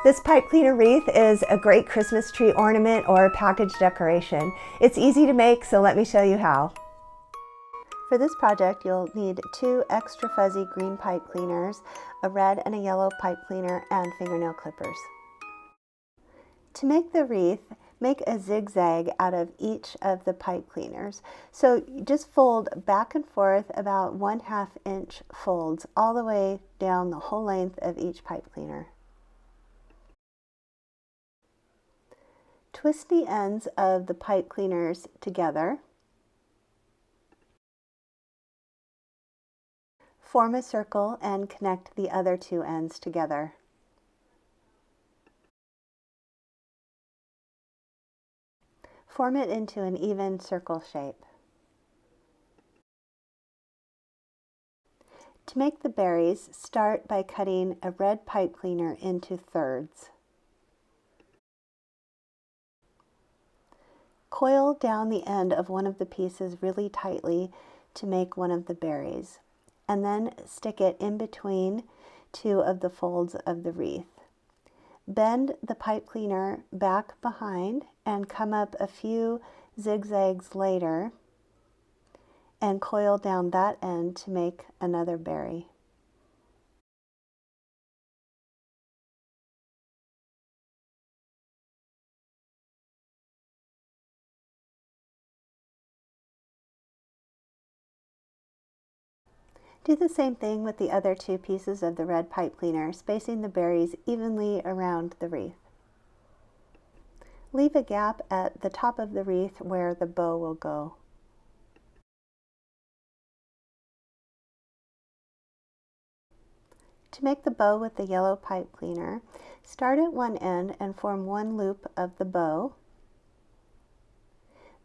This pipe cleaner wreath is a great Christmas tree ornament or package decoration. It's easy to make, so let me show you how. For this project, you'll need 2 extra fuzzy green pipe cleaners, a red and a yellow pipe cleaner, and fingernail clippers. To make the wreath, make a zigzag out of each of the pipe cleaners. So you just fold back and forth about 1/2 inch folds all the way down the whole length of each pipe cleaner. Twist the ends of the pipe cleaners together. Form a circle and connect the other 2 ends together. Form it into an even circle shape. To make the berries, start by cutting a red pipe cleaner into thirds. Coil down the end of one of the pieces really tightly to make one of the berries, and then stick it in between 2 of the folds of the wreath. Bend the pipe cleaner back behind and come up a few zigzags later and coil down that end to make another berry. Do the same thing with the other 2 pieces of the red pipe cleaner, spacing the berries evenly around the wreath. Leave a gap at the top of the wreath where the bow will go. To make the bow with the yellow pipe cleaner, start at one end and form 1 loop of the bow.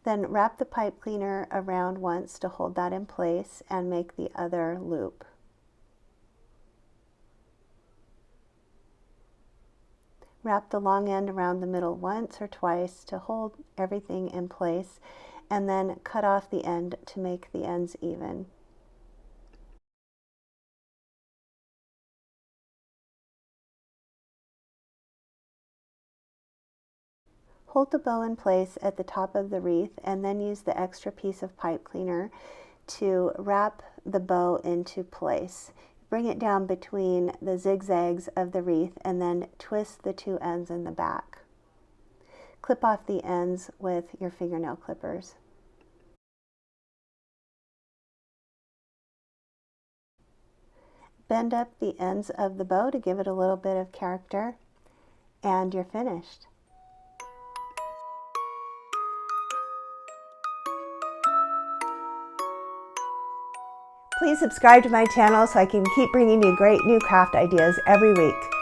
Then wrap the pipe cleaner around once to hold that in place and make the other loop. Wrap the long end around the middle once or twice to hold everything in place, and then cut off the end to make the ends even. Hold the bow in place at the top of the wreath and then use the extra piece of pipe cleaner to wrap the bow into place. Bring it down between the zigzags of the wreath and then twist the 2 ends in the back. Clip off the ends with your fingernail clippers. Bend up the ends of the bow to give it a little bit of character, and you're finished. Please subscribe to my channel so I can keep bringing you great new craft ideas every week.